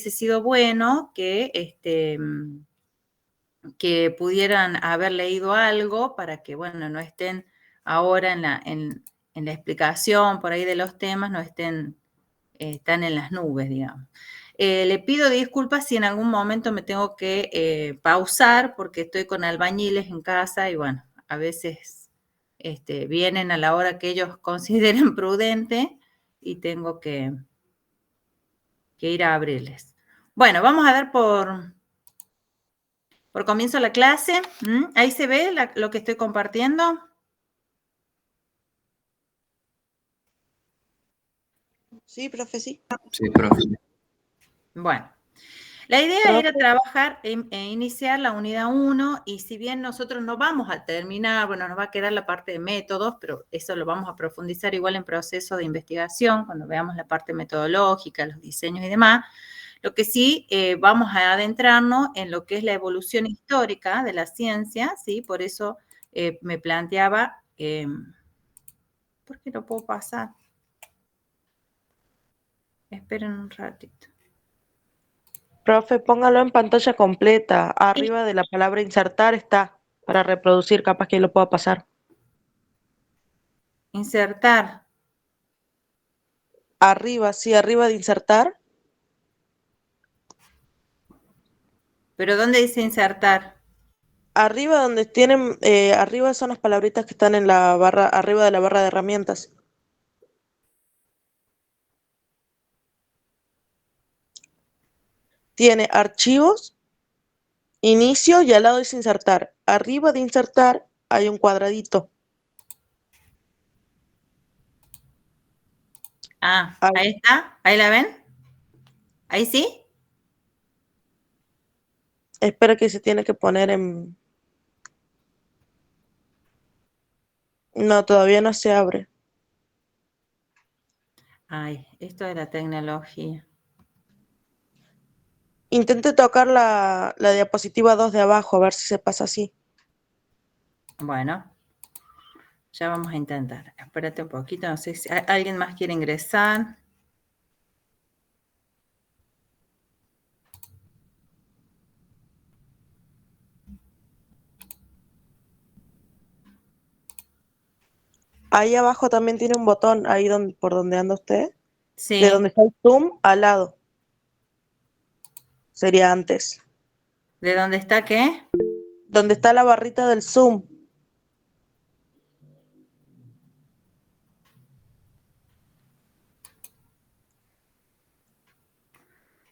hubiese sido bueno que pudieran haber leído algo para que, bueno, no estén ahora en la explicación por ahí de los temas, no están en las nubes, digamos. Le pido disculpas si en algún momento me tengo que pausar porque estoy con albañiles en casa y, bueno, a veces vienen a la hora que ellos consideren prudente y tengo que ir a abrirles. Bueno, vamos a dar por comienzo la clase. Ahí se ve lo que estoy compartiendo. Sí, profe, sí. Sí, profe. Bueno, la idea era trabajar e iniciar la unidad 1 y si bien nosotros no vamos a terminar, bueno, nos va a quedar la parte de métodos, pero eso lo vamos a profundizar igual en proceso de investigación, cuando veamos la parte metodológica, los diseños y demás. Lo que sí vamos a adentrarnos en lo que es la evolución histórica de la ciencia, ¿sí? Por eso me planteaba, ¿por qué no puedo pasar? Esperen un ratito. Profe, póngalo en pantalla completa. Arriba de la palabra insertar está para reproducir, capaz que lo pueda pasar. Insertar. Arriba, sí, arriba de insertar. ¿Pero dónde dice insertar? Arriba donde tienen, arriba son las palabritas que están en la barra, arriba de la barra de herramientas. Tiene archivos, inicio y al lado dice insertar. Arriba de insertar hay un cuadradito. Ah, ahí está. ¿Ahí la ven? ¿Ahí sí? Espera que se tiene que poner en... No, todavía no se abre. Ay, esto de la tecnología. Intente tocar la diapositiva 2 de abajo, a ver si se pasa así. Bueno, ya vamos a intentar. Espérate un poquito, no sé si alguien más quiere ingresar. Ahí abajo también tiene un botón, ahí por donde anda usted. Sí. De donde está el zoom, al lado. Sería antes. ¿De dónde está qué? Donde está la barrita del zoom.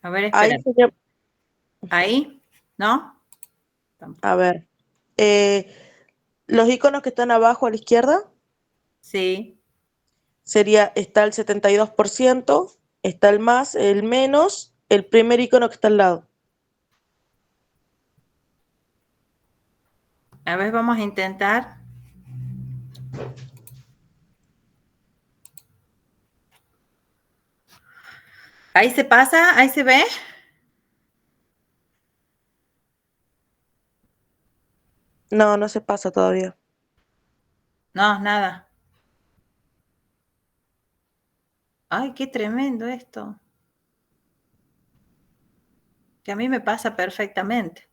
A ver, Ahí espera. sería... ¿Ahí? ¿No? Tampoco. A ver. Los iconos que están abajo a la izquierda. Sí. Sería, está el 72%, está el más, el menos, el primer icono que está al lado. A ver, vamos a intentar. ¿Ahí se pasa? ¿Ahí se ve? No, no se pasa todavía. No, nada. Ay, qué tremendo esto. Que a mí me pasa perfectamente.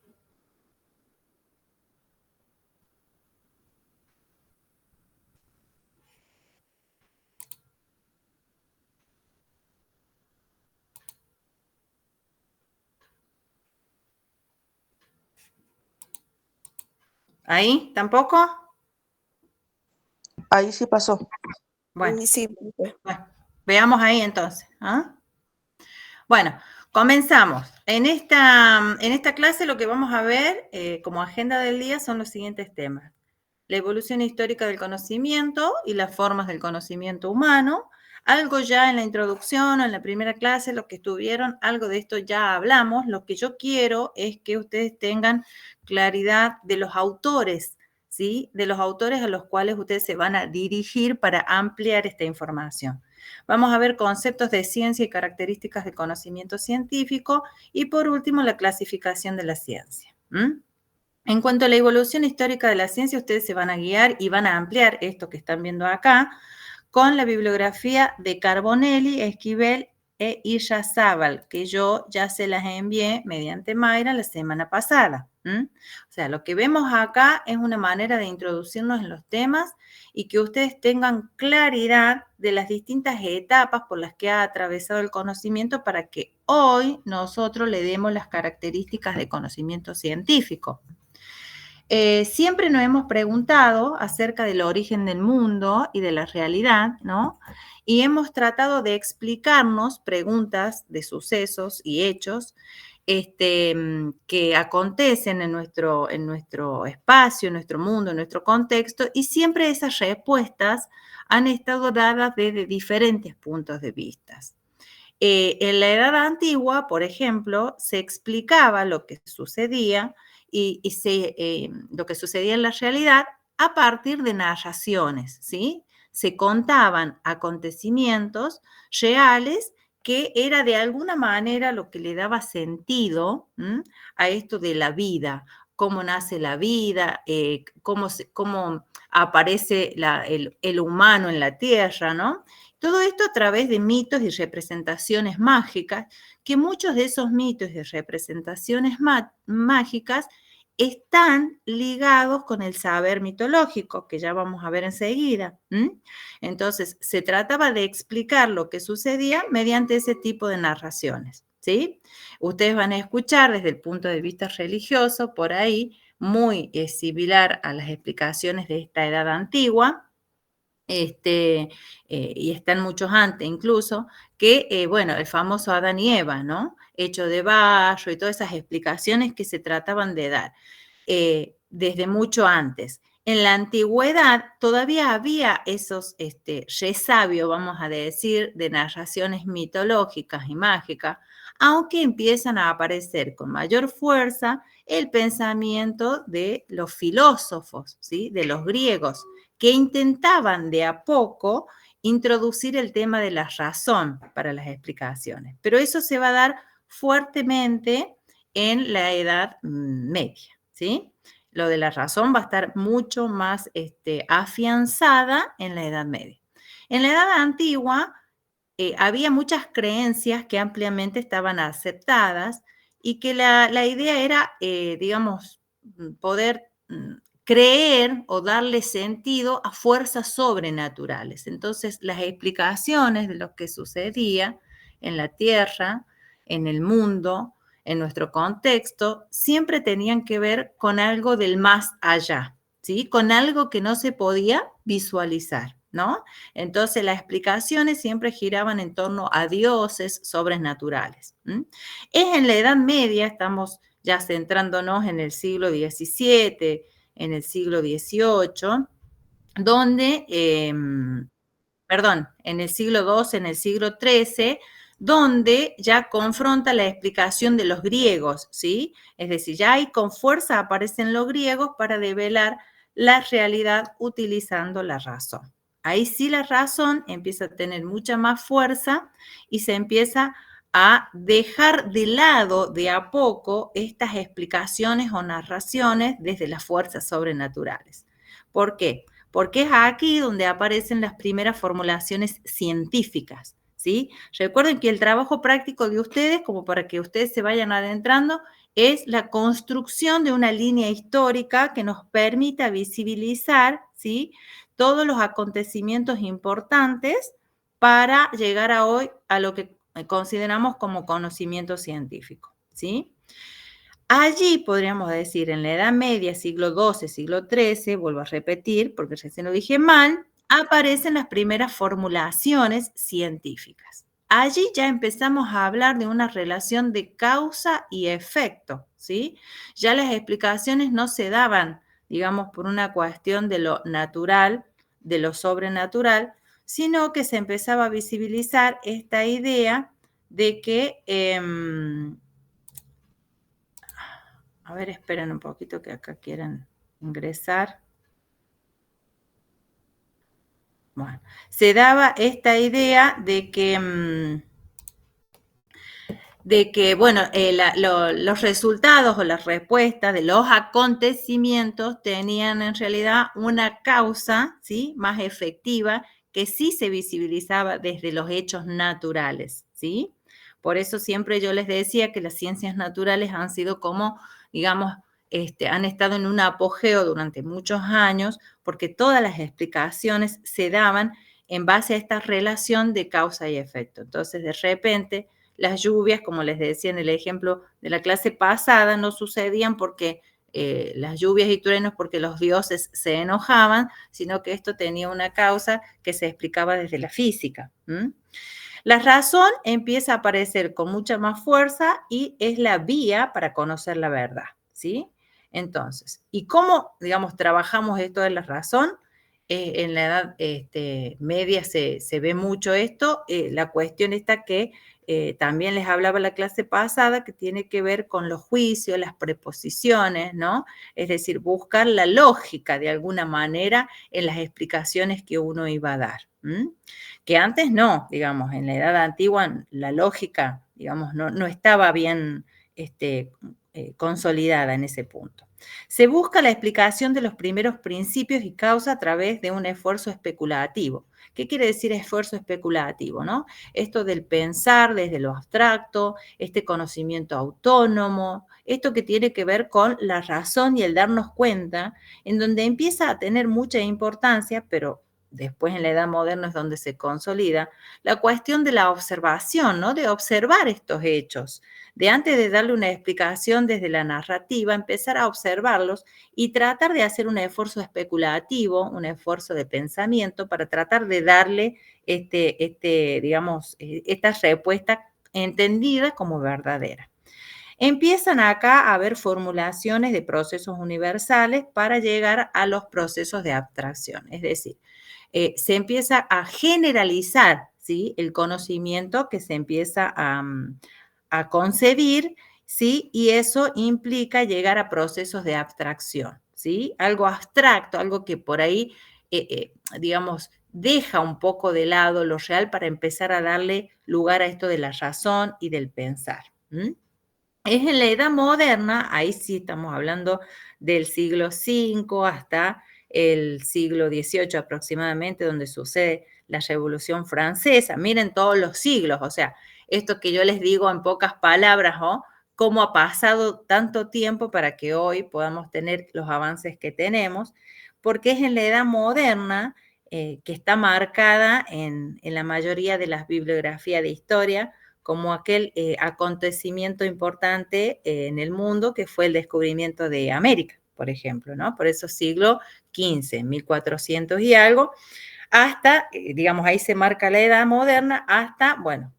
¿Ahí? ¿Tampoco? Ahí sí pasó. Bueno, Sí. bueno, veamos ahí entonces. ¿Ah? Bueno, comenzamos. En esta clase lo que vamos a ver como agenda del día son los siguientes temas. La evolución histórica del conocimiento y las formas del conocimiento humano. Algo ya en la introducción o en la primera clase, lo que estuvieron, algo de esto ya hablamos. Lo que yo quiero es que ustedes tengan claridad de los autores, ¿sí? De los autores a los cuales ustedes se van a dirigir para ampliar esta información. Vamos a ver conceptos de ciencia y características del conocimiento científico y por último la clasificación de la ciencia. En cuanto a la evolución histórica de la ciencia, ustedes se van a guiar y van a ampliar esto que están viendo acá con la bibliografía de Carbonelli, Esquivel, e Iyazábal, que yo ya se las envié mediante Mayra la semana pasada. O sea, lo que vemos acá es una manera de introducirnos en los temas y que ustedes tengan claridad de las distintas etapas por las que ha atravesado el conocimiento para que hoy nosotros le demos las características de conocimiento científico. Siempre nos hemos preguntado acerca del origen del mundo y de la realidad, ¿no? Y hemos tratado de explicarnos preguntas de sucesos y hechos que acontecen en nuestro espacio, en nuestro mundo, en nuestro contexto, y siempre esas respuestas han estado dadas desde diferentes puntos de vista. En la Edad Antigua, por ejemplo, se explicaba lo que sucedía lo que sucedía en la realidad a partir de narraciones, ¿sí? Se contaban acontecimientos reales que era de alguna manera lo que le daba sentido a esto de la vida, cómo nace la vida, cómo aparece el humano en la tierra, ¿no? Todo esto a través de mitos y representaciones mágicas, que muchos de esos mitos y representaciones mágicas están ligados con el saber mitológico, que ya vamos a ver enseguida. Entonces, se trataba de explicar lo que sucedía mediante ese tipo de narraciones, ¿sí? Ustedes van a escuchar desde el punto de vista religioso, por ahí, muy similar a las explicaciones de esta edad antigua, y están muchos antes incluso, que, bueno, el famoso Adán y Eva, ¿no? Hecho de barro y todas esas explicaciones que se trataban de dar desde mucho antes. En la antigüedad todavía había esos resabios, vamos a decir, de narraciones mitológicas y mágicas, aunque empiezan a aparecer con mayor fuerza el pensamiento de los filósofos, ¿sí? De los griegos, que intentaban de a poco introducir el tema de la razón para las explicaciones. Pero eso se va a dar fuertemente en la Edad Media, ¿sí? Lo de la razón va a estar mucho más afianzada en la Edad Media. En la Edad Antigua había muchas creencias que ampliamente estaban aceptadas y que la idea era, digamos, poder creer o darle sentido a fuerzas sobrenaturales. Entonces, las explicaciones de lo que sucedía en la Tierra, en el mundo, en nuestro contexto, siempre tenían que ver con algo del más allá, ¿sí? Con algo que no se podía visualizar, ¿no? Entonces, las explicaciones siempre giraban en torno a dioses sobrenaturales. Es en la Edad Media, estamos ya centrándonos en el siglo XVII, en el siglo XVIII, donde, en el siglo XII, en el siglo XIII, donde ya confronta la explicación de los griegos, ¿sí? Es decir, ya ahí con fuerza aparecen los griegos para develar la realidad utilizando la razón. Ahí sí la razón empieza a tener mucha más fuerza y se empieza a dejar de lado de a poco estas explicaciones o narraciones desde las fuerzas sobrenaturales. ¿Por qué? Porque es aquí donde aparecen las primeras formulaciones científicas, ¿sí? Recuerden que el trabajo práctico de ustedes, como para que ustedes se vayan adentrando, es la construcción de una línea histórica que nos permita visibilizar, ¿sí? Todos los acontecimientos importantes para llegar a hoy a lo que consideramos como conocimiento científico, ¿sí? Allí podríamos decir, en la Edad Media, siglo XII, siglo XIII, vuelvo a repetir porque recién lo dije mal, aparecen las primeras formulaciones científicas. Allí ya empezamos a hablar de una relación de causa y efecto, ¿sí? Ya las explicaciones no se daban, digamos, por una cuestión de lo natural, de lo sobrenatural, sino que se empezaba a visibilizar esta idea de que a ver, esperen un poquito que acá quieren ingresar. Bueno, se daba esta idea de que bueno, los resultados o las respuestas de los acontecimientos tenían en realidad una causa, ¿sí? Más efectiva que sí se visibilizaba desde los hechos naturales, ¿sí? Por eso siempre yo les decía que las ciencias naturales han sido como, digamos, han estado en un apogeo durante muchos años porque todas las explicaciones se daban en base a esta relación de causa y efecto. Entonces, de repente, las lluvias, como les decía en el ejemplo de la clase pasada, no sucedían porque las lluvias y truenos porque los dioses se enojaban, sino que esto tenía una causa que se explicaba desde la física. La razón empieza a aparecer con mucha más fuerza y es la vía para conocer la verdad, ¿sí? Entonces, ¿y cómo, digamos, trabajamos esto de la razón? En la edad media se ve mucho esto. La cuestión está que también les hablaba la clase pasada que tiene que ver con los juicios, las preposiciones, ¿no? Es decir, buscar la lógica de alguna manera en las explicaciones que uno iba a dar. Que antes no, digamos, en la edad antigua la lógica, digamos, no estaba bien consolidada en ese punto. Se busca la explicación de los primeros principios y causas a través de un esfuerzo especulativo. ¿Qué quiere decir esfuerzo especulativo? ¿No? Esto del pensar desde lo abstracto, este conocimiento autónomo, esto que tiene que ver con la razón y el darnos cuenta, en donde empieza a tener mucha importancia, pero después en la edad moderna es donde se consolida, la cuestión de la observación, ¿no? De observar estos hechos, de antes de darle una explicación desde la narrativa, empezar a observarlos y tratar de hacer un esfuerzo especulativo, un esfuerzo de pensamiento para tratar de darle digamos, esta respuesta entendida como verdadera. Empiezan acá a haber formulaciones de procesos universales para llegar a los procesos de abstracción, es decir, se empieza a generalizar, ¿sí? El conocimiento que se empieza a concebir, ¿sí? Y eso implica llegar a procesos de abstracción, ¿sí? Algo abstracto, algo que por ahí, digamos, deja un poco de lado lo real para empezar a darle lugar a esto de la razón y del pensar. Es en la edad moderna, ahí sí estamos hablando del siglo V hasta el siglo XVIII aproximadamente, donde sucede la Revolución Francesa. Miren todos los siglos, o sea, esto que yo les digo en pocas palabras, ¿no? Cómo ha pasado tanto tiempo para que hoy podamos tener los avances que tenemos, porque es en la edad moderna que está marcada en la mayoría de las bibliografías de historia como aquel acontecimiento importante en el mundo que fue el descubrimiento de América, por ejemplo, ¿no? Por eso siglo XV, 1400 y algo, hasta, digamos, ahí se marca la edad moderna, hasta, bueno,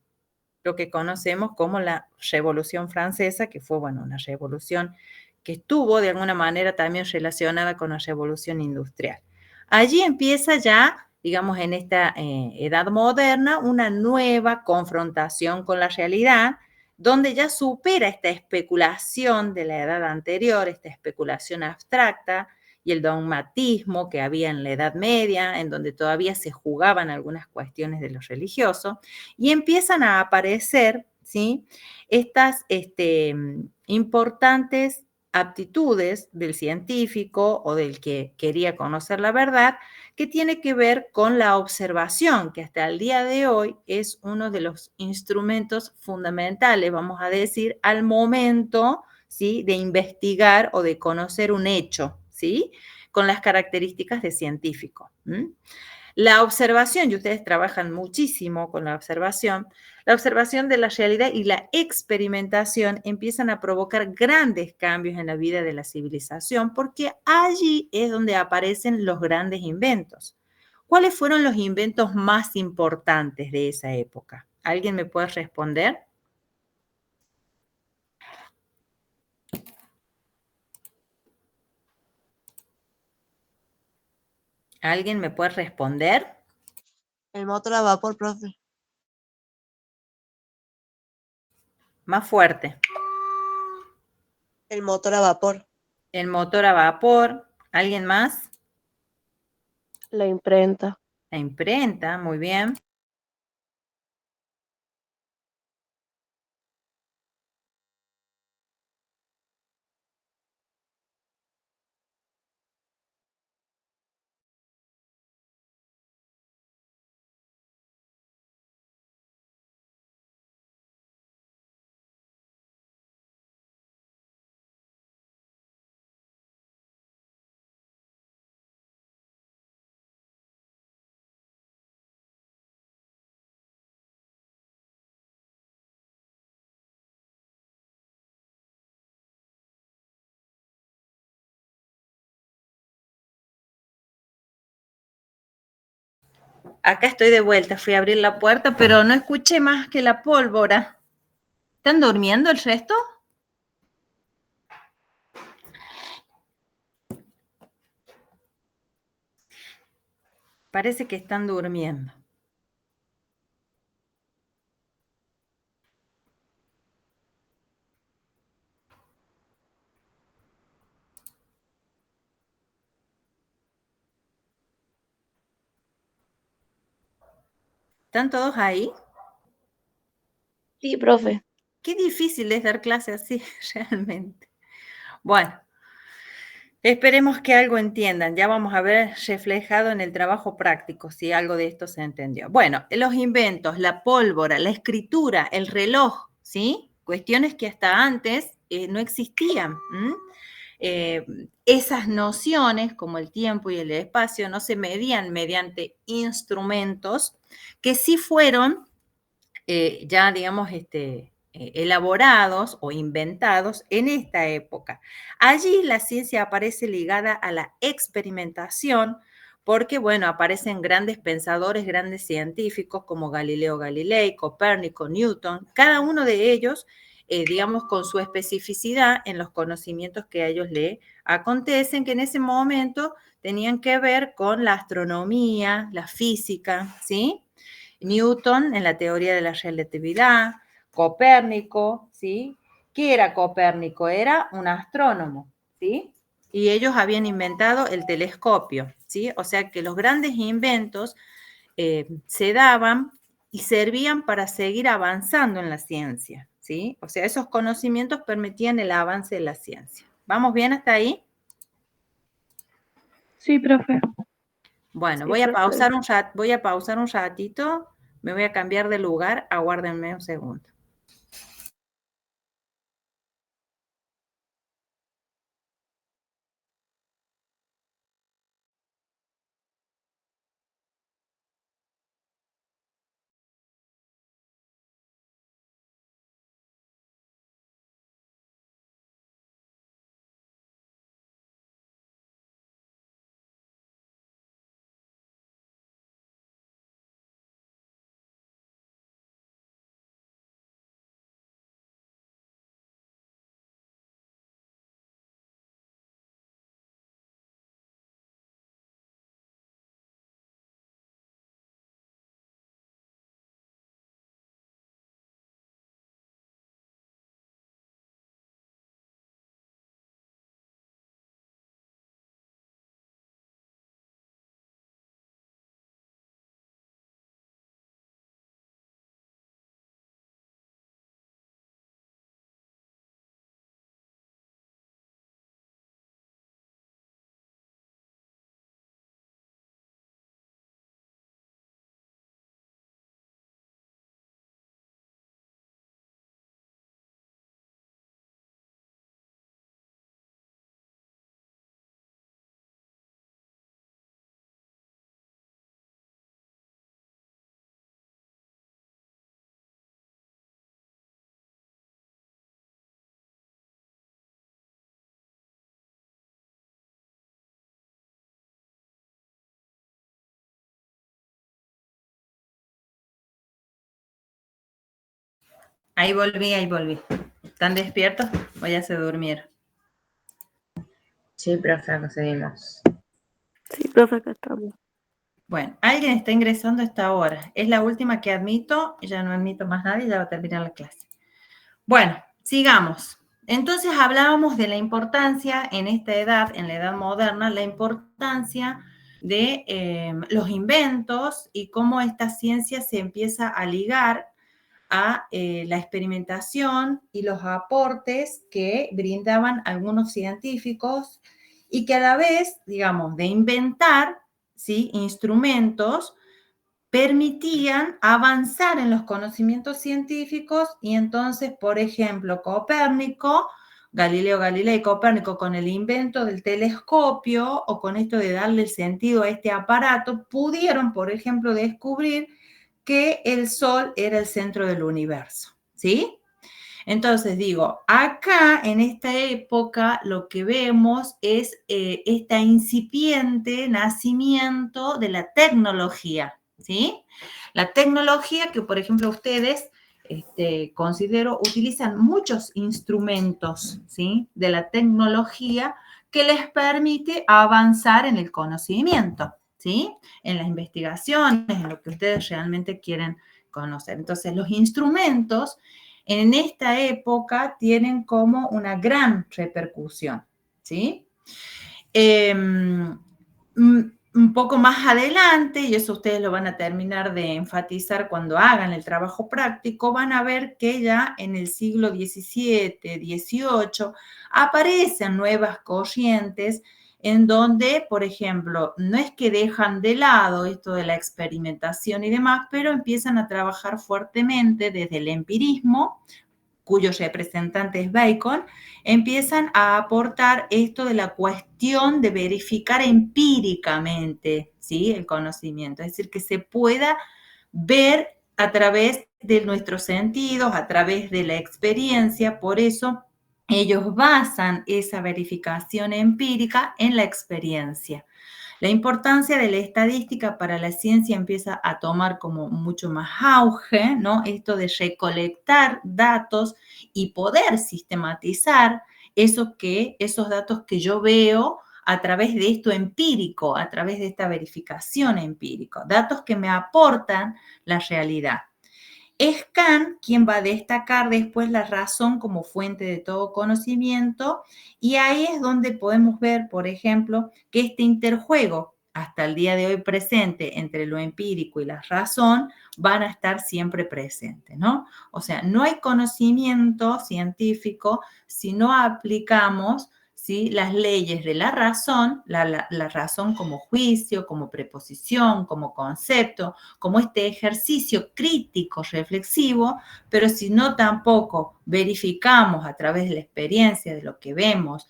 lo que conocemos como la Revolución Francesa, que fue, bueno, una revolución que estuvo de alguna manera también relacionada con la revolución industrial. Allí empieza ya, digamos, en esta edad moderna, una nueva confrontación con la realidad, donde ya supera esta especulación de la edad anterior, esta especulación abstracta y el dogmatismo que había en la Edad Media, en donde todavía se jugaban algunas cuestiones de lo religioso, y empiezan a aparecer, ¿sí? Estas importantes aptitudes del científico o del que quería conocer la verdad, que tiene que ver con la observación, que hasta el día de hoy es uno de los instrumentos fundamentales, vamos a decir, al momento, ¿sí? De investigar o de conocer un hecho, ¿sí? Con las características de científico. La observación, y ustedes trabajan muchísimo con la observación de la realidad y la experimentación empiezan a provocar grandes cambios en la vida de la civilización porque allí es donde aparecen los grandes inventos. ¿Cuáles fueron los inventos más importantes de esa época? ¿Alguien me puede responder? ¿Alguien me puede responder? El motor a vapor, profe. Más fuerte. El motor a vapor. El motor a vapor. ¿Alguien más? La imprenta. La imprenta, muy bien. Acá estoy de vuelta, fui a abrir la puerta, pero no escuché más que la pólvora. ¿Están durmiendo el resto? Parece que están durmiendo. ¿Están todos ahí? Sí, profe. Qué difícil es dar clase así, realmente. Bueno, esperemos que algo entiendan. Ya vamos a ver reflejado en el trabajo práctico si algo de esto se entendió. Bueno, los inventos, la pólvora, la escritura, el reloj, ¿sí? Cuestiones que hasta antes no existían. Esas nociones, como el tiempo y el espacio, no se medían mediante instrumentos que sí fueron ya, digamos, elaborados o inventados en esta época. Allí la ciencia aparece ligada a la experimentación porque, bueno, aparecen grandes pensadores, grandes científicos como Galileo Galilei, Copérnico, Newton, cada uno de ellos, digamos, con su especificidad en los conocimientos que a ellos le acontecen, que en ese momento tenían que ver con la astronomía, la física, ¿sí? Newton en la teoría de la relatividad, Copérnico, ¿sí? ¿Qué era Copérnico? Era un astrónomo, ¿sí? Y ellos habían inventado el telescopio, ¿sí? O sea que los grandes inventos se daban y servían para seguir avanzando en la ciencia, ¿sí? O sea, esos conocimientos permitían el avance de la ciencia. ¿Vamos bien hasta ahí? Sí, profe. Bueno, Sí, voy a profe. pausar un ratito, me voy a cambiar de lugar, aguárdenme un segundo. Ahí volví, ahí volví. ¿Están despiertos o ya se durmieron? Sí, profe, acá seguimos. Sí, profe, acá estamos. Bueno, alguien está ingresando a esta hora. Es la última que admito, ya no admito más nadie, ya va a terminar la clase. Bueno, sigamos. Entonces hablábamos de la importancia en esta edad, en la edad moderna, la importancia de los inventos y cómo esta ciencia se empieza a ligar a la experimentación y los aportes que brindaban algunos científicos y que a la vez, digamos, de inventar, ¿sí?, instrumentos, permitían avanzar en los conocimientos científicos y entonces, por ejemplo, Copérnico, Galileo Galilei y Copérnico con el invento del telescopio o con esto de darle el sentido a este aparato, pudieron, por ejemplo, descubrir que el Sol era el centro del universo, ¿sí? Entonces digo, acá en esta época lo que vemos es este incipiente nacimiento de la tecnología, ¿sí? La tecnología que, por ejemplo, ustedes considero utilizan muchos instrumentos, ¿sí? De la tecnología que les permite avanzar en el conocimiento, ¿sí? En las investigaciones, en lo que ustedes realmente quieren conocer. Entonces, los instrumentos en esta época tienen como una gran repercusión, ¿sí? Un poco más adelante, y eso ustedes lo van a terminar de enfatizar cuando hagan el trabajo práctico, van a ver que ya en el siglo XVII, XVIII, aparecen nuevas corrientes en donde, por ejemplo, no es que dejan de lado esto de la experimentación y demás, pero empiezan a trabajar fuertemente desde el empirismo, cuyo representante es Bacon, empiezan a aportar esto de la cuestión de verificar empíricamente, ¿sí? El conocimiento, es decir, que se pueda ver a través de nuestros sentidos, a través de la experiencia, por eso ellos basan esa verificación empírica en la experiencia. La importancia de la estadística para la ciencia empieza a tomar como mucho más auge, ¿no? Esto de recolectar datos y poder sistematizar esos datos que yo veo a través de esto empírico, a través de esta verificación empírica, datos que me aportan la realidad. Es Kant quien va a destacar después la razón como fuente de todo conocimiento, y ahí es donde podemos ver, por ejemplo, que este interjuego hasta el día de hoy presente entre lo empírico y la razón van a estar siempre presentes, ¿no? O sea, no hay conocimiento científico si no aplicamos, ¿sí?, las leyes de la razón, la razón como juicio, como preposición, como concepto, como este ejercicio crítico, reflexivo, pero si no tampoco verificamos a través de la experiencia, de lo que vemos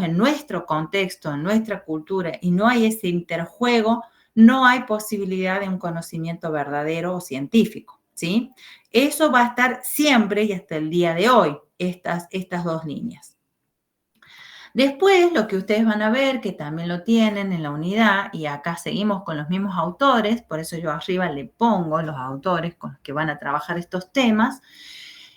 en nuestro contexto, en nuestra cultura, y no hay ese interjuego, no hay posibilidad de un conocimiento verdadero o científico, ¿sí? Eso va a estar siempre y hasta el día de hoy, estas dos líneas. Después, lo que ustedes van a ver, que también lo tienen en la unidad, y acá seguimos con los mismos autores, por eso yo arriba le pongo los autores con los que van a trabajar estos temas,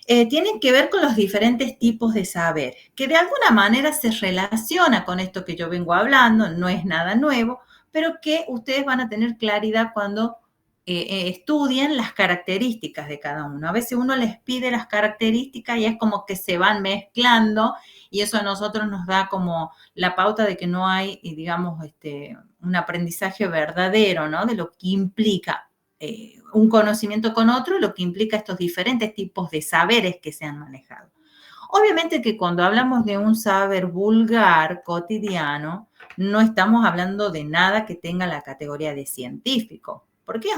tienen que ver con los diferentes tipos de saber, que de alguna manera se relaciona con esto que yo vengo hablando, no es nada nuevo, pero que ustedes van a tener claridad cuando estudien las características de cada uno. A veces uno les pide las características y es como que se van mezclando, y eso a nosotros nos da como la pauta de que no hay, digamos, un aprendizaje verdadero, ¿no? De lo que implica un conocimiento con otro, lo que implica estos diferentes tipos de saberes que se han manejado. Obviamente que cuando hablamos de un saber vulgar, cotidiano, no estamos hablando de nada que tenga la categoría de científico, porque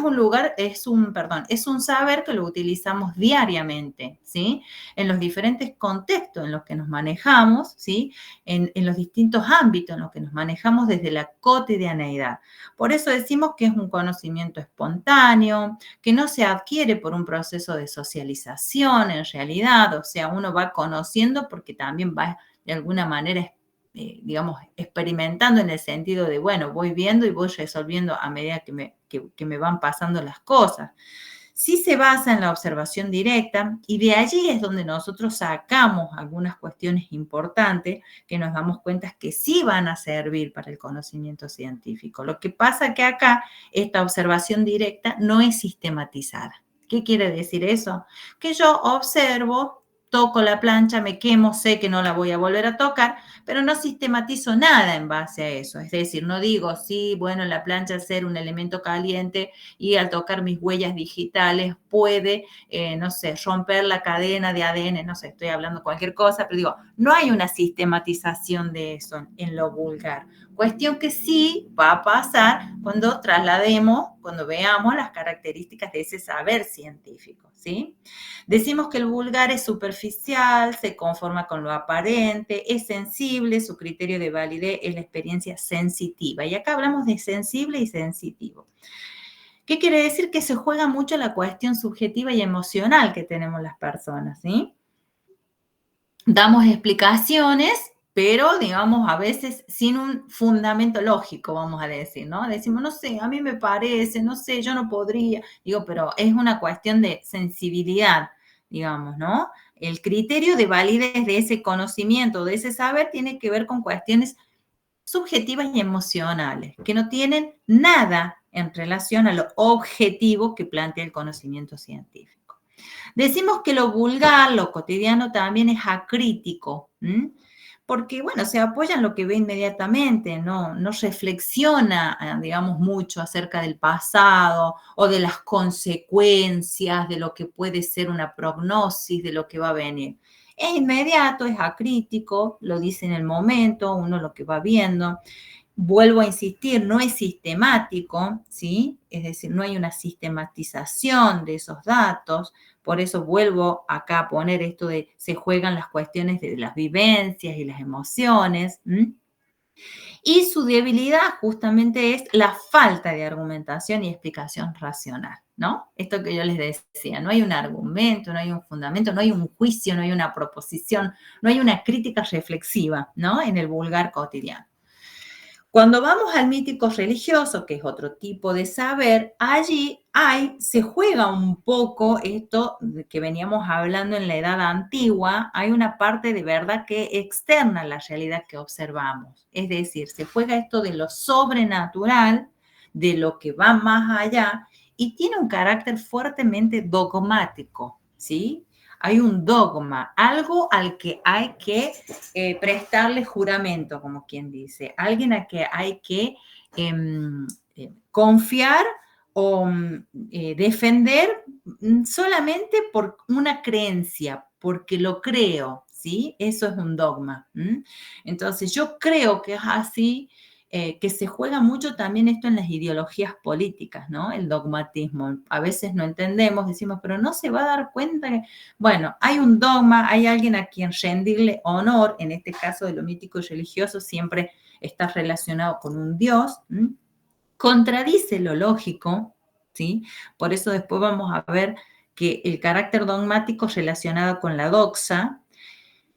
es un saber que lo utilizamos diariamente, ¿sí? En los diferentes contextos en los que nos manejamos, ¿sí? En los distintos ámbitos en los que nos manejamos desde la cotidianeidad. Por eso decimos que es un conocimiento espontáneo, que no se adquiere por un proceso de socialización en realidad, o sea, uno va conociendo porque también va de alguna manera digamos, experimentando en el sentido de, bueno, voy viendo y voy resolviendo a medida que me van pasando las cosas. Sí se basa en la observación directa, y de allí es donde nosotros sacamos algunas cuestiones importantes que nos damos cuenta que sí van a servir para el conocimiento científico. Lo que pasa que acá esta observación directa no es sistematizada. ¿Qué quiere decir eso? Que yo observo, toco la plancha, me quemo, sé que no la voy a volver a tocar, pero no sistematizo nada en base a eso. Es decir, no digo, sí, bueno, la plancha es ser un elemento caliente y al tocar mis huellas digitales puede, no sé, romper la cadena de ADN, no sé, estoy hablando cualquier cosa, pero digo, no hay una sistematización de eso en lo vulgar. Cuestión que sí va a pasar cuando traslademos, cuando veamos las características de ese saber científico, ¿sí? Decimos que el vulgar es superficial, se conforma con lo aparente, es sensible, su criterio de validez es la experiencia sensitiva. Y acá hablamos de sensible y sensitivo. ¿Qué quiere decir? Que se juega mucho la cuestión subjetiva y emocional que tenemos las personas, ¿sí? Damos explicaciones pero, digamos, a veces sin un fundamento lógico, vamos a decir, ¿no? Decimos, no sé, a mí me parece, no sé, yo no podría. Digo, pero es una cuestión de sensibilidad, digamos, ¿no? El criterio de validez de ese conocimiento, de ese saber, tiene que ver con cuestiones subjetivas y emocionales, que no tienen nada en relación a lo objetivo que plantea el conocimiento científico. Decimos que lo vulgar, lo cotidiano también es acrítico, porque, bueno, se apoya en lo que ve inmediatamente, no reflexiona, digamos, mucho acerca del pasado o de las consecuencias, de lo que puede ser una prognosis, de lo que va a venir. Es inmediato, es acrítico, lo dice en el momento, uno lo que va viendo. Vuelvo a insistir, no es sistemático, ¿sí? Es decir, no hay una sistematización de esos datos, por eso vuelvo acá a poner esto de se juegan las cuestiones de las vivencias y las emociones. Y su debilidad justamente es la falta de argumentación y explicación racional, ¿no? Esto que yo les decía, no hay un argumento, no hay un fundamento, no hay un juicio, no hay una proposición, no hay una crítica reflexiva, ¿no? En el vulgar cotidiano. Cuando vamos al mítico religioso, que es otro tipo de saber, allí se juega un poco esto que veníamos hablando en la edad antigua, hay una parte de verdad que externa a la realidad que observamos. Es decir, se juega esto de lo sobrenatural, de lo que va más allá, y tiene un carácter fuertemente dogmático, ¿sí? Hay un dogma, algo al que hay que prestarle juramento, como quien dice, alguien a que hay que confiar o defender solamente por una creencia, porque lo creo, ¿sí? Eso es un dogma. Entonces, yo creo que es así, que se juega mucho también esto en las ideologías políticas, ¿no? El dogmatismo. A veces no entendemos, decimos, pero no se va a dar cuenta que, bueno, hay un dogma, hay alguien a quien rendirle honor, en este caso de lo mítico y religioso siempre está relacionado con un dios, contradice lo lógico, ¿sí? Por eso después vamos a ver que el carácter dogmático relacionado con la doxa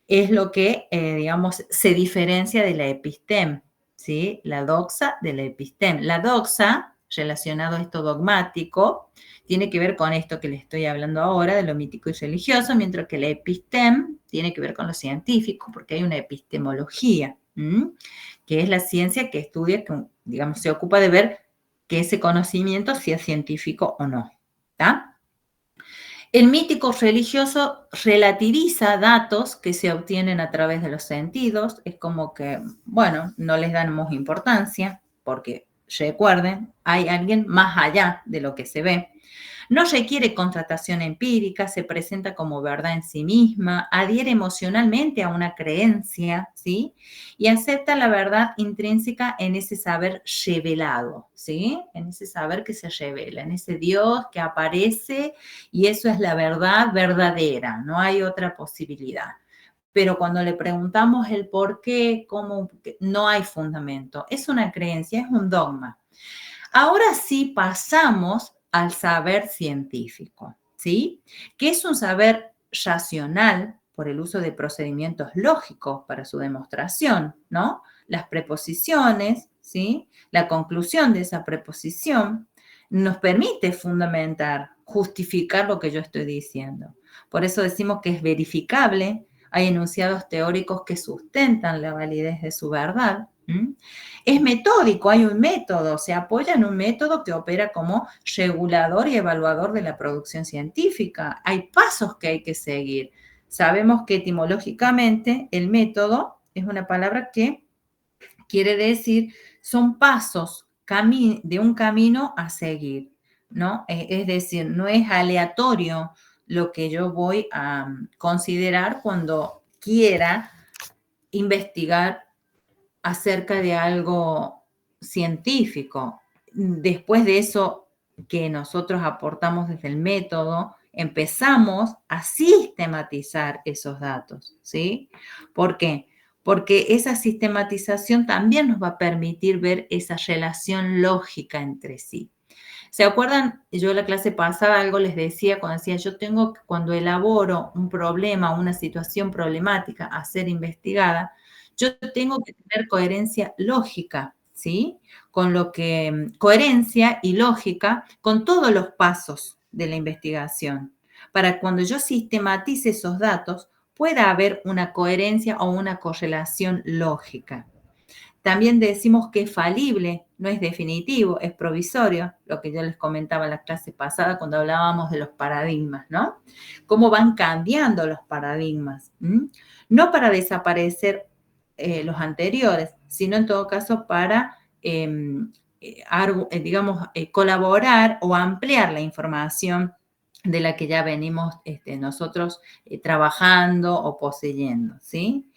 es lo que, digamos, se diferencia de la episteme, ¿sí? La doxa de la episteme. La doxa, relacionado a esto dogmático, tiene que ver con esto que les estoy hablando ahora, de lo mítico y religioso, mientras que la episteme tiene que ver con lo científico, porque hay una epistemología, que es la ciencia que estudia, que, digamos, se ocupa de ver que ese conocimiento sea científico o no, ¿está? El mítico religioso relativiza datos que se obtienen a través de los sentidos. Es como que, bueno, no les damos importancia porque, recuerden, hay alguien más allá de lo que se ve. No requiere contratación empírica, se presenta como verdad en sí misma, adhiere emocionalmente a una creencia, ¿sí? Y acepta la verdad intrínseca en ese saber revelado, ¿sí? En ese saber que se revela, en ese Dios que aparece y eso es la verdad verdadera, no hay otra posibilidad. Pero cuando le preguntamos el por qué, cómo, no hay fundamento. Es una creencia, es un dogma. Ahora sí pasamos al saber científico, ¿sí? Que es un saber racional por el uso de procedimientos lógicos para su demostración, ¿no? Las preposiciones, ¿sí? La conclusión de esa preposición nos permite fundamentar, justificar lo que yo estoy diciendo. Por eso decimos que es verificable, hay enunciados teóricos que sustentan la validez de su verdad. Es metódico, hay un método, se apoya en un método que opera como regulador y evaluador de la producción científica. Hay pasos que hay que seguir. Sabemos que etimológicamente el método es una palabra que quiere decir son pasos de un camino a seguir, ¿no? Es decir, no es aleatorio lo que yo voy a considerar cuando quiera investigar acerca de algo científico. Después de eso que nosotros aportamos desde el método, empezamos a sistematizar esos datos, ¿sí? ¿Por qué? Porque esa sistematización también nos va a permitir ver esa relación lógica entre sí. ¿Se acuerdan? Yo en la clase pasada algo les decía cuando decía, yo tengo que cuando elaboro un problema, una situación problemática a ser investigada, yo tengo que tener coherencia lógica, ¿sí? Coherencia y lógica con todos los pasos de la investigación, para cuando yo sistematice esos datos pueda haber una coherencia o una correlación lógica. También decimos que es falible, no es definitivo, es provisorio, lo que yo les comentaba en la clase pasada cuando hablábamos de los paradigmas, ¿no? Cómo van cambiando los paradigmas. No para desaparecer los anteriores, sino en todo caso para, digamos, colaborar o ampliar la información de la que ya venimos nosotros trabajando o poseyendo, ¿sí?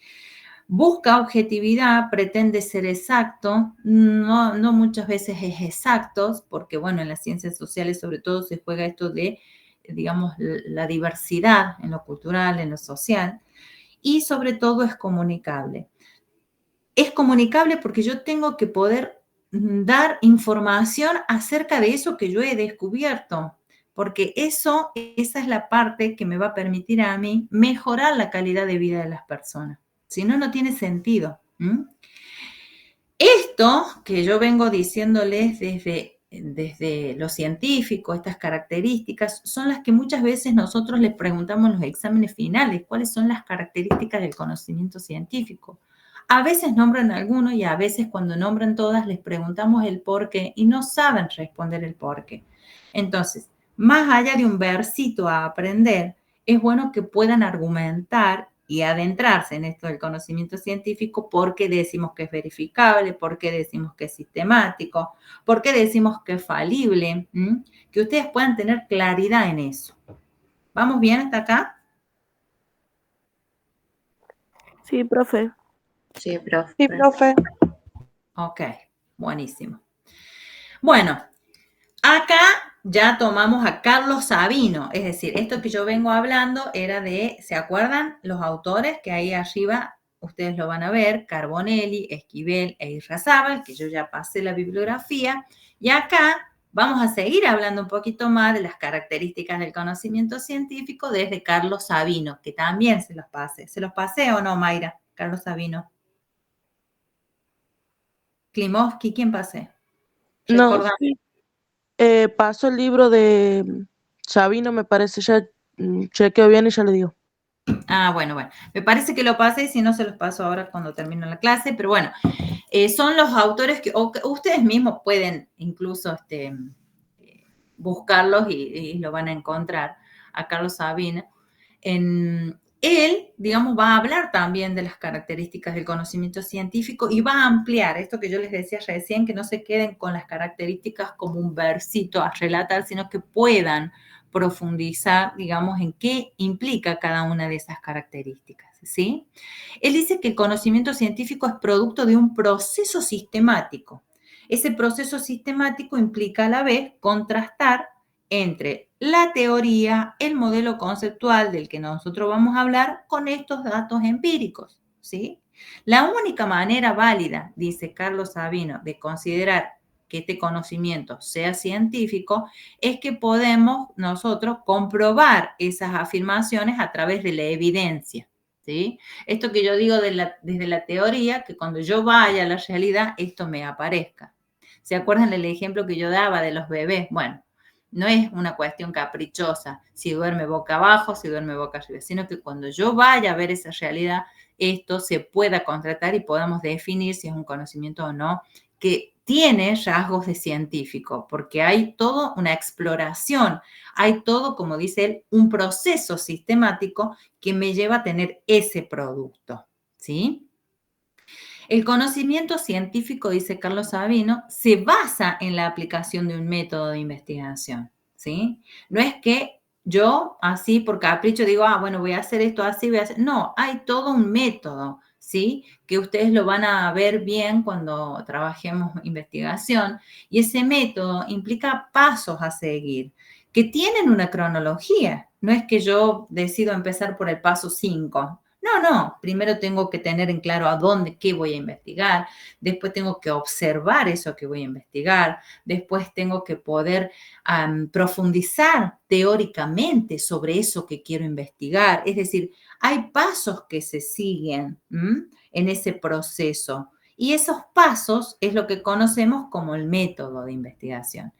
Busca objetividad, pretende ser exacto, no muchas veces es exacto, porque bueno, en las ciencias sociales sobre todo se juega esto de, digamos, la diversidad en lo cultural, en lo social, y sobre todo es comunicable. Es comunicable porque yo tengo que poder dar información acerca de eso que yo he descubierto, porque esa es la parte que me va a permitir a mí mejorar la calidad de vida de las personas. Si no, no tiene sentido. Esto que yo vengo diciéndoles desde lo científico, estas características, son las que muchas veces nosotros les preguntamos en los exámenes finales, ¿cuáles son las características del conocimiento científico? A veces nombran algunos y a veces cuando nombran todas les preguntamos el por qué y no saben responder el por qué. Entonces, más allá de un versito a aprender, es bueno que puedan argumentar y adentrarse en esto del conocimiento científico, por qué decimos que es verificable, por qué decimos que es sistemático, por qué decimos que es falible, que ustedes puedan tener claridad en eso. ¿Vamos bien hasta acá? Sí, profe. Sí, profe. Sí, profe. Ok, buenísimo. Bueno, acá ya tomamos a Carlos Sabino, es decir, esto que yo vengo hablando era de, ¿se acuerdan? Los autores que ahí arriba ustedes lo van a ver, Carbonelli, Esquivel e Irrazábal, que yo ya pasé la bibliografía, y acá vamos a seguir hablando un poquito más de las características del conocimiento científico desde Carlos Sabino, que también se los pasé. ¿Se los pasé o no, Mayra? Carlos Sabino. Klimovsky, ¿quién pasé? No, sí. Paso el libro de Sabino, me parece, ya chequeo bien y ya le digo. Ah, bueno. Me parece que lo pasé, si no se los paso ahora cuando termino la clase, pero bueno, son los autores que ustedes mismos pueden incluso buscarlos y lo van a encontrar a Carlos Sabino. Él, digamos, va a hablar también de las características del conocimiento científico y va a ampliar esto que yo les decía recién, que no se queden con las características como un versito a relatar, sino que puedan profundizar, digamos, en qué implica cada una de esas características, ¿sí? Él dice que el conocimiento científico es producto de un proceso sistemático. Ese proceso sistemático implica a la vez contrastar entre la teoría, el modelo conceptual del que nosotros vamos a hablar con estos datos empíricos, ¿sí? La única manera válida, dice Carlos Sabino, de considerar que este conocimiento sea científico es que podemos nosotros comprobar esas afirmaciones a través de la evidencia, ¿sí? Esto que yo digo desde la teoría, que cuando yo vaya a la realidad, esto me aparezca. ¿Se acuerdan del ejemplo que yo daba de los bebés? Bueno, no es una cuestión caprichosa, si duerme boca abajo, si duerme boca arriba, sino que cuando yo vaya a ver esa realidad, esto se pueda contratar y podamos definir si es un conocimiento o no, que tiene rasgos de científico, porque hay toda una exploración, hay todo, como dice él, un proceso sistemático que me lleva a tener ese producto, ¿sí? El conocimiento científico, dice Carlos Sabino, se basa en la aplicación de un método de investigación, ¿sí? No es que yo así por capricho digo, bueno, voy a hacer esto así, voy a hacer... No, hay todo un método, ¿sí? Que ustedes lo van a ver bien cuando trabajemos investigación. Y ese método implica pasos a seguir que tienen una cronología. No es que yo decido empezar por el paso 5. No, primero tengo que tener en claro a dónde, qué voy a investigar, después tengo que observar eso que voy a investigar, después tengo que poder profundizar teóricamente sobre eso que quiero investigar. Es decir, hay pasos que se siguen en ese proceso y esos pasos es lo que conocemos como el método de investigación.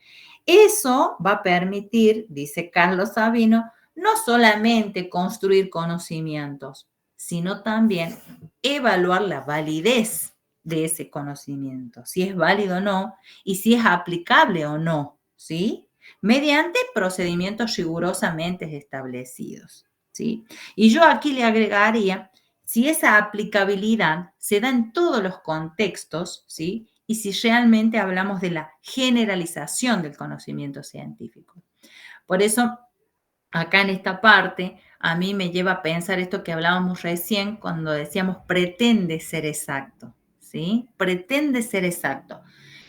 Eso va a permitir, dice Carlos Sabino, no solamente construir conocimientos, sino también evaluar la validez de ese conocimiento, si es válido o no y si es aplicable o no, ¿sí? Mediante procedimientos rigurosamente establecidos, ¿sí? Y yo aquí le agregaría si esa aplicabilidad se da en todos los contextos, ¿sí? Y si realmente hablamos de la generalización del conocimiento científico. Por eso, acá en esta parte, a mí me lleva a pensar esto que hablábamos recién cuando decíamos pretende ser exacto, ¿sí? Pretende ser exacto.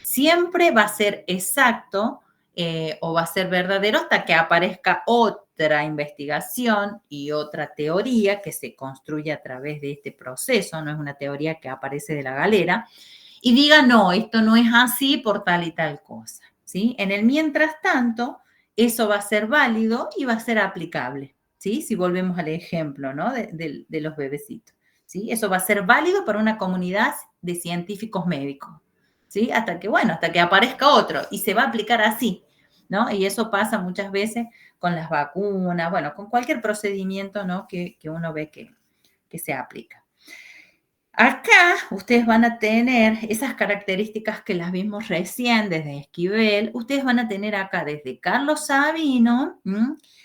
Siempre va a ser exacto o va a ser verdadero hasta que aparezca otra investigación y otra teoría que se construye a través de este proceso, no es una teoría que aparece de la galera, y diga, no, esto no es así por tal y tal cosa, ¿sí? En el mientras tanto, eso va a ser válido y va a ser aplicable, ¿sí? Si volvemos al ejemplo, ¿no? De los bebecitos, ¿sí? Eso va a ser válido para una comunidad de científicos médicos, ¿sí? Hasta que, bueno, hasta que aparezca otro y se va a aplicar así, ¿no? Y eso pasa muchas veces con las vacunas, bueno, con cualquier procedimiento, ¿no? Que uno ve que se aplica. Acá ustedes van a tener esas características que las vimos recién desde Esquivel, ustedes van a tener acá desde Carlos Sabino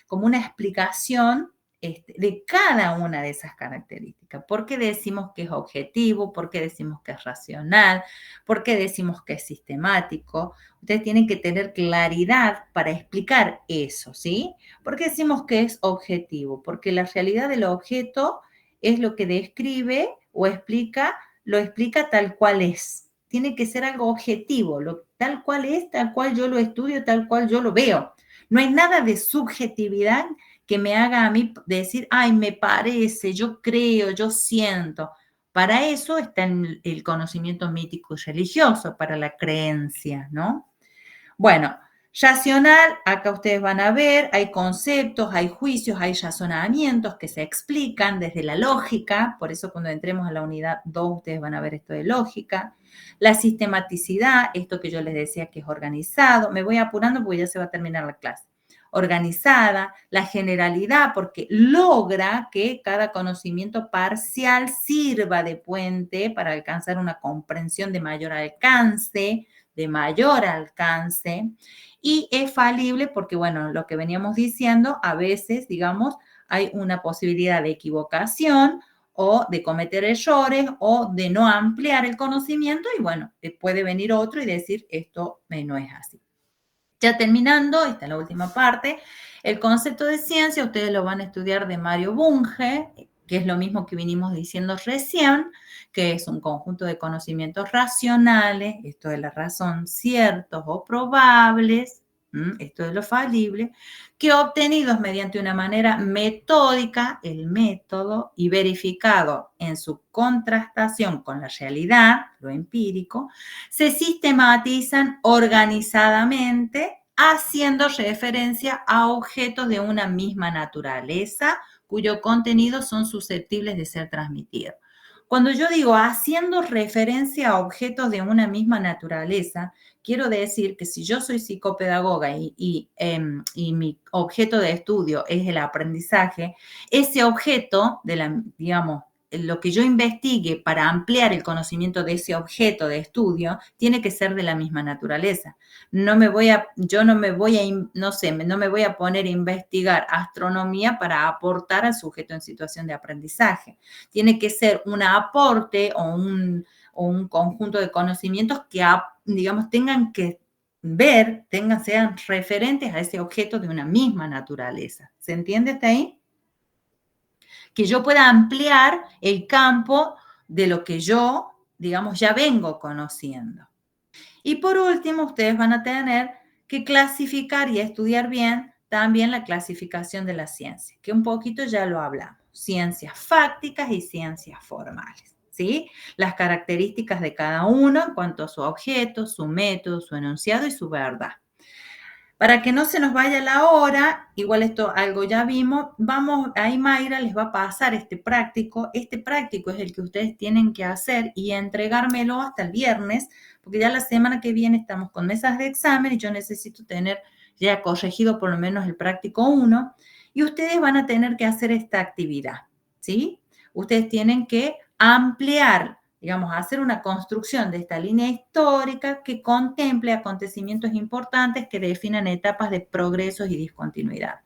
como una explicación de cada una de esas características. ¿Por qué decimos que es objetivo? ¿Por qué decimos que es racional? ¿Por qué decimos que es sistemático? Ustedes tienen que tener claridad para explicar eso, ¿sí? ¿Por qué decimos que es objetivo? Porque la realidad del objeto es lo que describe o explica, lo explica tal cual es. Tiene que ser algo objetivo, tal cual es, tal cual yo lo estudio, tal cual yo lo veo. No hay nada de subjetividad que me haga a mí decir, ay, me parece, yo creo, yo siento. Para eso está el conocimiento mítico y religioso, para la creencia, ¿no? Bueno, racional, acá ustedes van a ver, hay conceptos, hay juicios, hay razonamientos que se explican desde la lógica, por eso cuando entremos a la unidad 2 ustedes van a ver esto de lógica. La sistematicidad, esto que yo les decía que es organizado, me voy apurando porque ya se va a terminar la clase. Organizada, la generalidad, porque logra que cada conocimiento parcial sirva de puente para alcanzar una comprensión de mayor alcance, y es falible porque, bueno, lo que veníamos diciendo, a veces, digamos, hay una posibilidad de equivocación o de cometer errores o de no ampliar el conocimiento y, bueno, puede venir otro y decir esto no es así. Ya terminando, esta es la última parte, el concepto de ciencia, ustedes lo van a estudiar de Mario Bunge, que es lo mismo que vinimos diciendo recién, que es un conjunto de conocimientos racionales, esto de la razón, ciertos o probables, esto de lo falible, que obtenidos mediante una manera metódica, el método, y verificado en su contrastación con la realidad, lo empírico, se sistematizan organizadamente haciendo referencia a objetos de una misma naturaleza cuyo contenido son susceptibles de ser transmitidos. Cuando yo digo haciendo referencia a objetos de una misma naturaleza, quiero decir que si yo soy psicopedagoga y mi objeto de estudio es el aprendizaje, ese objeto de la, digamos, lo que yo investigue para ampliar el conocimiento de ese objeto de estudio tiene que ser de la misma naturaleza. No me voy a poner a investigar astronomía para aportar al sujeto en situación de aprendizaje. Tiene que ser un aporte o un conjunto de conocimientos que, digamos, tengan que ver, sean referentes a ese objeto de una misma naturaleza. ¿Se entiende hasta ahí? Que yo pueda ampliar el campo de lo que yo, digamos, ya vengo conociendo. Y por último, ustedes van a tener que clasificar y estudiar bien también la clasificación de la ciencia, que un poquito ya lo hablamos, ciencias fácticas y ciencias formales, ¿sí? Las características de cada uno en cuanto a su objeto, su método, su enunciado y su verdad. Para que no se nos vaya la hora, igual esto algo ya vimos, ahí Mayra les va a pasar este práctico es el que ustedes tienen que hacer y entregármelo hasta el viernes, porque ya la semana que viene estamos con mesas de examen y yo necesito tener ya corregido por lo menos el práctico 1 y ustedes van a tener que hacer esta actividad, ¿sí? Ustedes tienen que ampliar, digamos, hacer una construcción de esta línea histórica que contemple acontecimientos importantes que definan etapas de progresos y discontinuidad.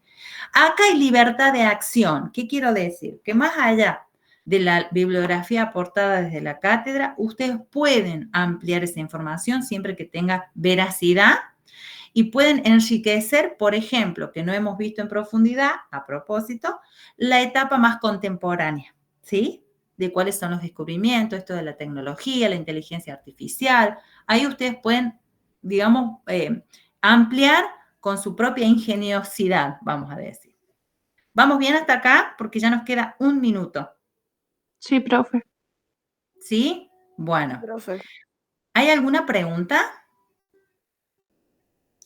Acá hay libertad de acción. ¿Qué quiero decir? Que más allá de la bibliografía aportada desde la cátedra, ustedes pueden ampliar esa información siempre que tenga veracidad y pueden enriquecer, por ejemplo, que no hemos visto en profundidad, a propósito, la etapa más contemporánea, ¿sí? De cuáles son los descubrimientos, esto de la tecnología, la inteligencia artificial. Ahí ustedes pueden, digamos, ampliar con su propia ingeniosidad, vamos a decir. ¿Vamos bien hasta acá? Porque ya nos queda un minuto. Sí, profe. ¿Sí? Bueno. Profe. ¿Hay alguna pregunta?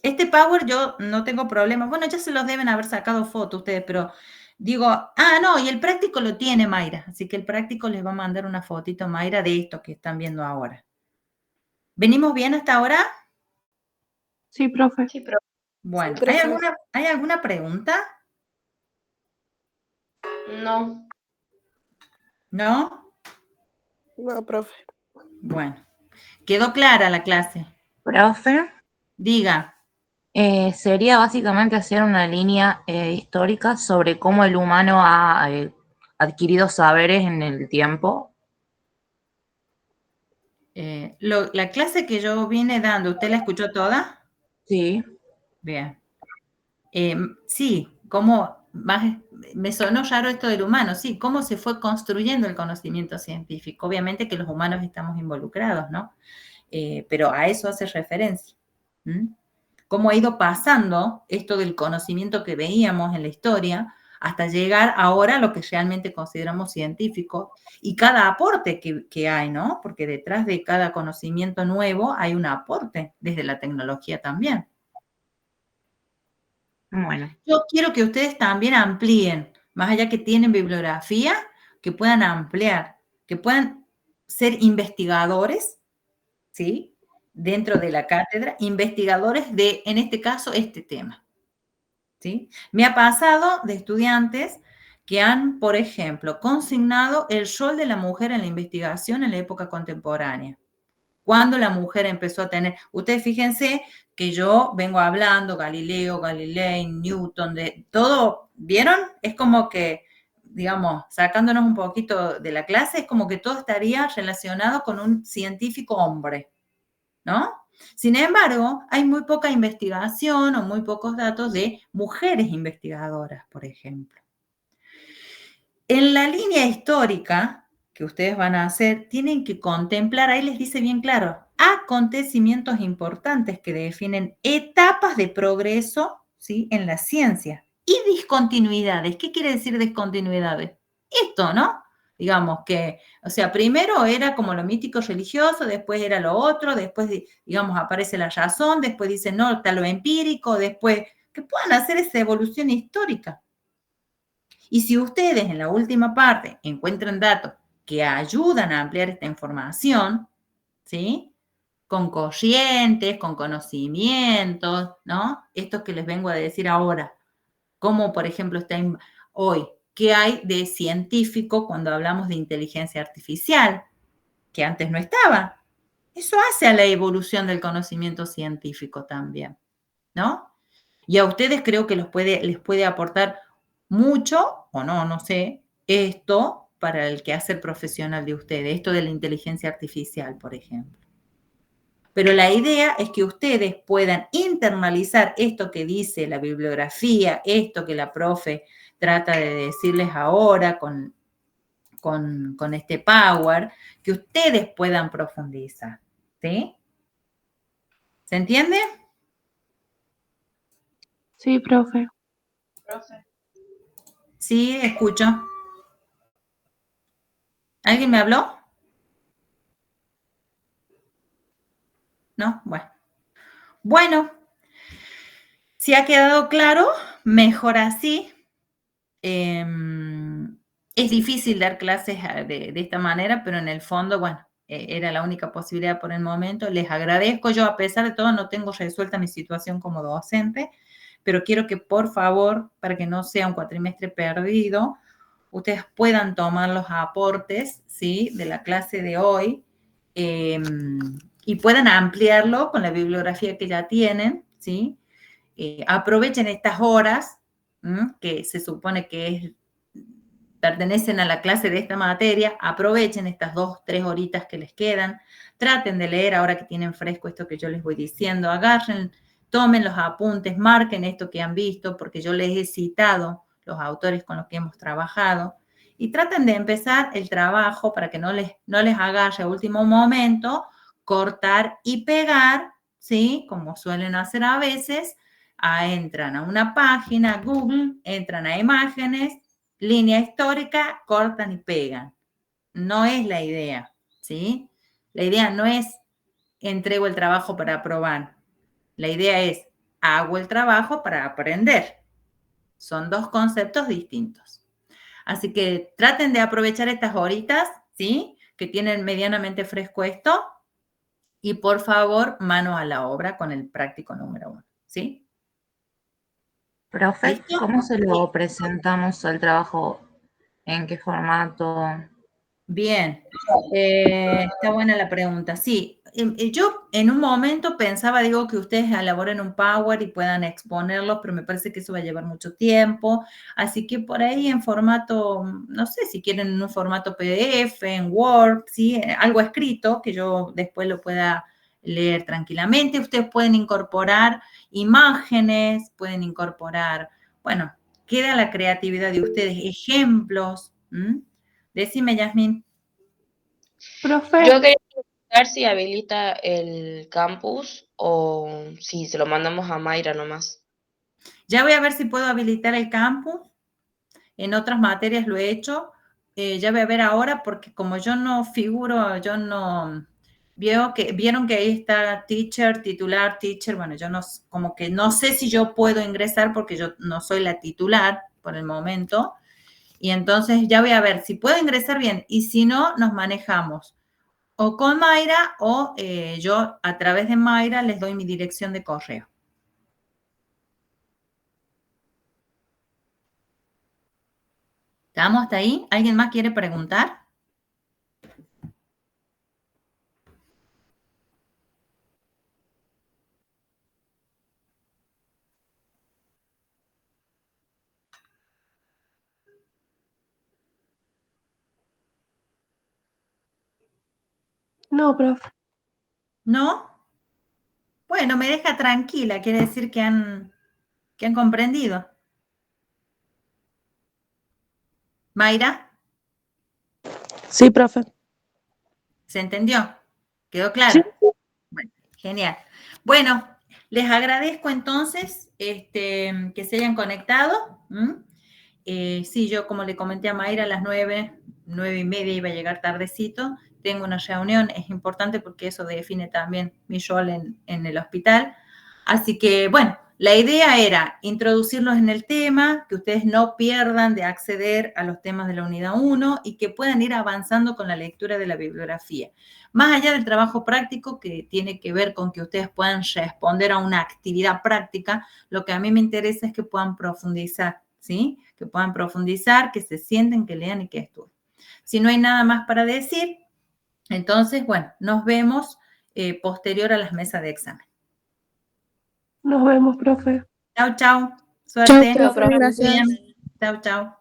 Este Power yo no tengo problema. Bueno, ya se los deben haber sacado fotos ustedes, pero digo, no, y el práctico lo tiene Mayra, así que el práctico les va a mandar una fotito Mayra de esto que están viendo ahora. ¿Venimos bien hasta ahora? Sí, profe. Sí, profe. Bueno, Sí, profe. ¿hay alguna pregunta? No. ¿No? No, profe. Bueno, quedó clara la clase. Profe, Diga. sería básicamente hacer una línea histórica sobre cómo el humano ha adquirido saberes en el tiempo. La clase que yo vine dando, ¿usted la escuchó toda? Sí. Bien. Sí, me sonó raro esto del humano, sí, cómo se fue construyendo el conocimiento científico. Obviamente que los humanos estamos involucrados, ¿no? Pero a eso hace referencia. ¿Mm? Cómo ha ido pasando esto del conocimiento que veíamos en la historia hasta llegar ahora a lo que realmente consideramos científico y cada aporte que hay, ¿no? Porque detrás de cada conocimiento nuevo hay un aporte desde la tecnología también. Bueno. Yo quiero que ustedes también amplíen, más allá que tienen bibliografía, que puedan ampliar, que puedan ser investigadores, ¿sí? Dentro de la cátedra, investigadores de, en este caso, este tema, ¿sí? Me ha pasado de estudiantes que han, por ejemplo, consignado el rol de la mujer en la investigación en la época contemporánea. Cuando la mujer empezó a tener, ustedes fíjense que yo vengo hablando Galileo, Galilei, Newton, de todo, ¿vieron? Es como que, digamos, sacándonos un poquito de la clase, es como que todo estaría relacionado con un científico hombre, ¿no? Sin embargo, hay muy poca investigación o muy pocos datos de mujeres investigadoras, por ejemplo. En la línea histórica que ustedes van a hacer, tienen que contemplar, ahí les dice bien claro, acontecimientos importantes que definen etapas de progreso, ¿sí? En la ciencia y discontinuidades. ¿Qué quiere decir discontinuidades? Esto, ¿no? Digamos que, o sea, primero era como lo místico religioso, después era lo otro, después, digamos, aparece la razón, después dicen, no, está lo empírico, después, que puedan hacer esa evolución histórica. Y si ustedes en la última parte encuentran datos que ayudan a ampliar esta información, ¿sí? Con corrientes, con conocimientos, ¿no? Estos que les vengo a decir ahora, como por ejemplo está hoy, ¿qué hay de científico cuando hablamos de inteligencia artificial? Que antes no estaba. Eso hace a la evolución del conocimiento científico también, ¿no? Y a ustedes creo que les puede aportar mucho, o no, no sé, esto para el quehacer profesional de ustedes, esto de la inteligencia artificial, por ejemplo. Pero la idea es que ustedes puedan internalizar esto que dice la bibliografía, esto que la profe trata de decirles ahora con este Power, que ustedes puedan profundizar. ¿Sí? ¿Se entiende? Sí, profe. Sí, escucho. ¿Alguien me habló? ¿No? Bueno. Bueno, si ha quedado claro, mejor así. Es difícil dar clases de esta manera, pero en el fondo, bueno, era la única posibilidad por el momento. Les agradezco. Yo, a pesar de todo, no tengo resuelta mi situación como docente, pero quiero que, por favor, para que no sea un cuatrimestre perdido, ustedes puedan tomar los aportes, ¿sí?, de la clase de hoy y puedan ampliarlo con la bibliografía que ya tienen, ¿sí? Aprovechen estas horas, que se supone que pertenecen a la clase de esta materia, aprovechen estas 2, 3 horitas que les quedan, traten de leer ahora que tienen fresco esto que yo les voy diciendo, agarren, tomen los apuntes, marquen esto que han visto, porque yo les he citado los autores con los que hemos trabajado, y traten de empezar el trabajo para que no les agarre a último momento, cortar y pegar, ¿sí?, como suelen hacer a veces. Entran a una página, Google, entran a imágenes, línea histórica, cortan y pegan. No es la idea, ¿sí? La idea no es entrego el trabajo para aprobar. La idea es hago el trabajo para aprender. Son 2 conceptos distintos. Así que traten de aprovechar estas horitas, ¿sí?, que tienen medianamente fresco esto, y por favor, mano a la obra con el práctico número 1, ¿sí? Profe, ¿Listo? ¿cómo se lo presentamos al trabajo? ¿En qué formato? Bien, está buena la pregunta. Sí, yo en un momento pensaba, digo, que ustedes elaboren un Power y puedan exponerlo, pero me parece que eso va a llevar mucho tiempo. Así que por ahí en formato, no sé si quieren en un formato PDF, en Word, ¿sí? Algo escrito que yo después lo pueda leer tranquilamente. Ustedes pueden incorporar imágenes, pueden incorporar, bueno, queda la creatividad de ustedes, ejemplos. Decime, Yasmín. Profe, Yo quería preguntar si habilita el campus o si se lo mandamos a Mayra nomás. Ya voy a ver si puedo habilitar el campus. En otras materias lo he hecho. Ya voy a ver ahora porque como yo no figuro, yo no... Vieron que ahí está teacher, titular, teacher. Bueno, yo no, como que no sé si yo puedo ingresar porque yo no soy la titular por el momento. Y entonces ya voy a ver si puedo ingresar bien. Y si no, nos manejamos o con Mayra o yo a través de Mayra les doy mi dirección de correo. ¿Estamos hasta ahí? ¿Alguien más quiere preguntar? no, profe. ¿No? Bueno, me deja tranquila, quiere decir que han comprendido. Mayra, Sí, profe. ¿se entendió? ¿Quedó Sí. claro? Bueno, genial. Bueno, les agradezco entonces que se hayan conectado. Sí, yo como le comenté a Mayra a las 9:30 iba a llegar tardecito. Tengo una reunión, es importante porque eso define también mi rol en el hospital. Así que, bueno, la idea era introducirlos en el tema, que ustedes no pierdan de acceder a los temas de la unidad 1 y que puedan ir avanzando con la lectura de la bibliografía. Más allá del trabajo práctico que tiene que ver con que ustedes puedan responder a una actividad práctica, lo que a mí me interesa es que puedan profundizar, ¿sí? Que puedan profundizar, que se sienten, que lean y que estudien. Si no hay nada más para decir, entonces, bueno, nos vemos posterior a las mesas de examen. Nos vemos, profe. Chau, chau. Chao, Suerte. profe. profe. Gracias. Chau, chau.